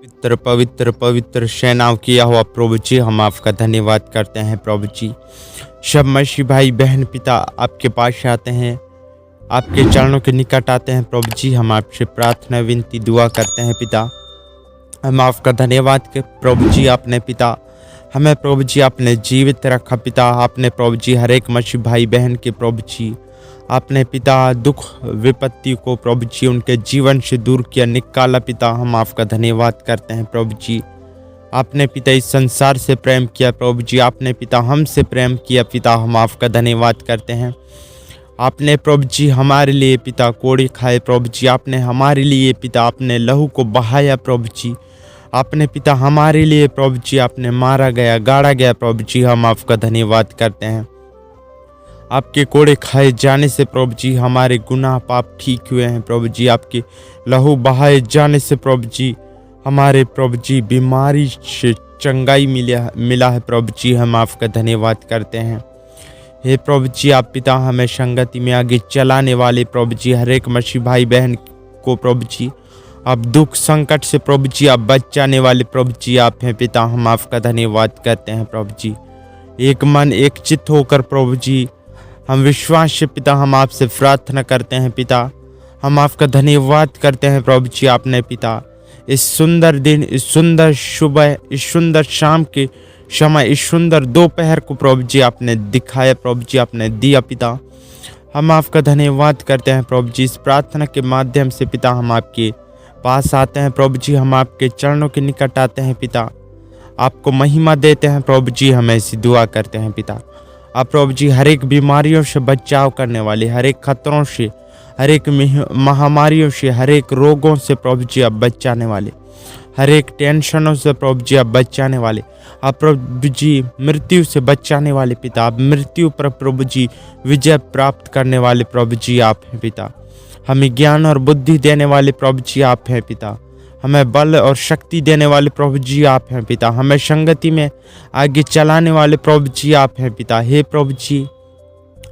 पवित्र पवित्र पवित्र सेनाओं की यहोवा प्रभु जी, हम आपका धन्यवाद करते हैं प्रभु जी। सब मसीह भाई बहन पिता आपके पास आते हैं, आपके चरणों के निकट आते हैं प्रभु जी। हम आपसे प्रार्थना विनती दुआ करते हैं पिता। हम आपका धन्यवाद के प्रभु जी, आपने पिता हमें प्रभु जी आपने जीवित रखा पिता। आपने प्रभु जी हर एक मसीह भाई बहन के प्रभु जी आपने पिता दुख विपत्ति को प्रभु जी उनके जीवन से दूर किया, निकाला पिता। हम आपका धन्यवाद करते हैं प्रभु जी। आपने पिता इस संसार से प्रेम किया प्रभु जी, आपने पिता हमसे प्रेम किया पिता। हम आपका धन्यवाद करते हैं। आपने प्रभु जी हमारे लिए पिता कोड़े खाए प्रभु जी, आपने हमारे लिए पिता अपने लहू को बहाया प्रभु जी। आपने पिता हमारे लिए प्रभु जी आपने मारा गया, गाड़ा गया प्रभु जी। हम आपका धन्यवाद करते हैं। आपके कोड़े खाए जाने से प्रभु जी हमारे गुनाह पाप ठीक हुए हैं प्रभु जी। आपके लहू बहाए जाने से प्रभु जी हमारे प्रभु जी बीमारी से चंगाई मिला है प्रभु जी। हम आपका धन्यवाद करते हैं। हे प्रभु जी आप पिता हमें संगति में आगे चलाने वाले प्रभु जी, हर एक मसीह भाई बहन को प्रभु जी आप दुख संकट से प्रभु जी आप बचाने वाले प्रभु जी आप हैं पिता। हम आपका धन्यवाद करते हैं प्रभु जी। एक मन एक चित्त होकर प्रभु जी हम विश्वास से पिता हम आपसे प्रार्थना करते हैं पिता। हम आपका धन्यवाद करते हैं प्रभु जी। आपने पिता इस सुंदर दिन, इस सुंदर सुबह, इस सुंदर शाम के समय, इस सुंदर दोपहर को प्रभु जी आपने दिखाया प्रभु जी, आपने दिया पिता। हम आपका धन्यवाद करते हैं प्रभु जी। इस प्रार्थना के माध्यम से पिता हम आपके पास आते हैं प्रभु जी, हम आपके चरणों के निकट आते हैं पिता। आपको महिमा देते हैं प्रभु जी, हम ऐसी दुआ करते हैं पिता। आप प्रभु जी हर एक बीमारियों से बचाव करने वाले, हर एक खतरों से, हर एक महामारियों से, हर एक रोगों से प्रभु जी आप बचाने वाले, हर एक टेंशनों से प्रभु जी आप बचाने वाले, आप प्रभु जी मृत्यु से बचाने वाले पिता। आप मृत्यु पर प्रभु जी विजय प्राप्त करने वाले प्रभु जी आप हैं पिता। हमें ज्ञान और बुद्धि देने वाले प्रभु जी आप हैं पिता। हमें बल और शक्ति देने वाले प्रभु जी आप हैं पिता। हमें संगति में आगे चलाने वाले प्रभु जी आप हैं पिता। हे प्रभु जी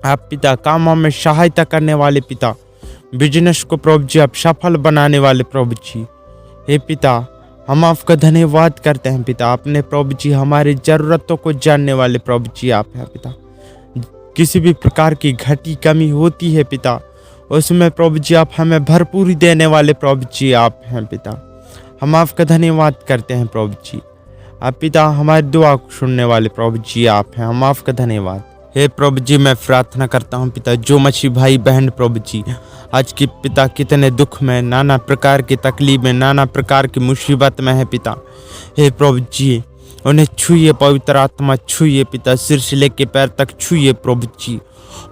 आप पिता कामों में सहायता करने वाले पिता, बिजनेस को प्रभु जी आप सफल बनाने वाले प्रभु जी। हे पिता हम आपका धन्यवाद करते हैं पिता। आपने प्रभु जी हमारी ज़रूरतों को जानने वाले प्रभु जी आप हैं पिता। किसी भी प्रकार की घटी कमी होती है पिता, उसमें प्रभु जी आप हमें भरपूरी देने वाले प्रभु जी आप हैं पिता। हम आपका धन्यवाद करते हैं प्रभु जी। आप पिता हमारी दुआ को सुनने वाले प्रभु जी आप हैं। हम आपका धन्यवाद। हे प्रभु जी मैं प्रार्थना करता हूँ पिता, जो मसीह भाई बहन प्रभु जी आज के पिता कितने दुख में, नाना प्रकार की तकलीफ में, नाना प्रकार की मुसीबत में है पिता। हे प्रभु जी उन्हें छूइए, पवित्र आत्मा छूइए पिता, सिर से लेके पैर तक छूइए प्रभु जी।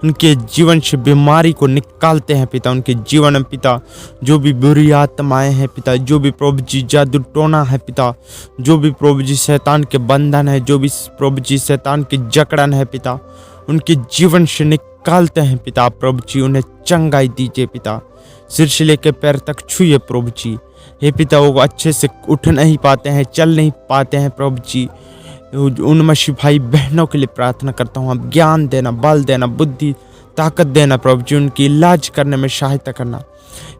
उनके जीवन से बीमारी को निकालते हैं पिता। उनके जीवन में पिता जो भी बुरी आत्माएं हैं पिता, जो भी प्रभु जी जादू टोना है पिता, जो भी प्रभु जी शैतान के बंधन है, जो भी प्रभु जी शैतान की जकड़न है पिता, उनके जीवन से निकालते हैं पिता। प्रभु जी उन्हें चंगाई दीजिए पिता, सिर से लेकर पैर तक छूइए प्रभु जी। हे पिता वो अच्छे से उठ नहीं पाते हैं, चल नहीं पाते हैं प्रभु जी, उन मसीह भाई बहनों के लिए प्रार्थना करता हूँ। आप ज्ञान देना, बल देना, बुद्धि ताकत देना प्रभु जी, उनकी इलाज करने में सहायता करना।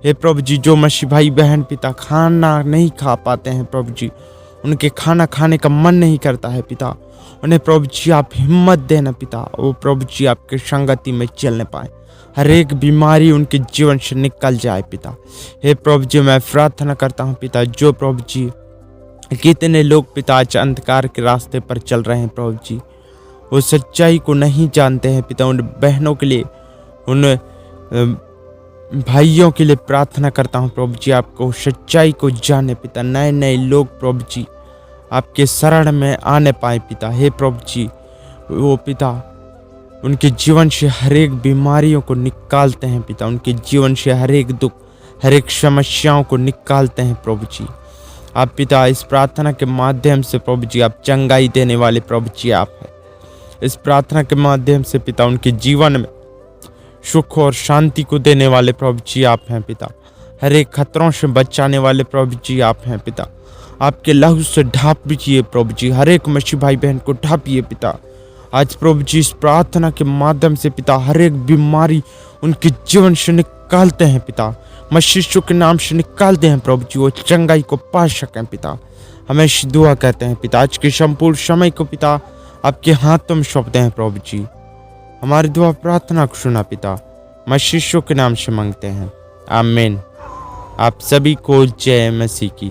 हे प्रभु जी जो मसीह भाई बहन पिता खाना नहीं खा पाते हैं प्रभु जी, उनके खाना खाने का मन नहीं करता है पिता, उन्हें प्रभु जी आप हिम्मत देना पिता। वो प्रभु जी आपके संगति में चलने पाए, हर एक बीमारी उनके जीवन से निकल जाए पिता। हे प्रभु जी मैं प्रार्थना करता हूँ पिता, जो प्रभु जी कितने लोग पिता आज अंधकार के रास्ते पर चल रहे हैं प्रभु जी, वो सच्चाई को नहीं जानते हैं पिता। उन बहनों के लिए, उन भाइयों के लिए प्रार्थना करता हूँ प्रभु जी, आपको सच्चाई को जाने पिता। नए नए लोग प्रभु जी आपके शरण में आने पाए पिता। हे प्रभु जी वो पिता उनके जीवन से हर एक बीमारियों को निकालते हैं पिता, उनके जीवन से हर एक दुख, हर एक समस्याओं को निकालते हैं प्रभु जी। आप पिता इस प्रार्थना के माध्यम से प्रभु जी आप चंगाई देने वाले प्रभु जी आप हैं। इस प्रार्थना के माध्यम से पिता उनके जीवन में सुख और शांति को देने वाले प्रभु जी आप हैं पिता। हर एक खतरों से बचाने वाले प्रभु जी आप हैं पिता। आपके लहू से ढाप दीजिए प्रभु जी, हर एक मसीह भाई बहन को ढापिए पिता। आज प्रभु जी इस प्रार्थना के माध्यम से पिता हर एक बीमारी उनके जीवन से निकालते हैं पिता, मसीह के नाम से निकालते हैं प्रभु जी, वो चंगाई को पा सकें पिता। हमें दुआ कहते हैं पिता, आज के संपूर्ण समय को पिता आपके हाथों में सौंपते हैं प्रभु जी। हमारी दुआ प्रार्थना को सुना पिता, मसीह के नाम से मांगते हैं, आमीन। आप सभी को जय मसीह की।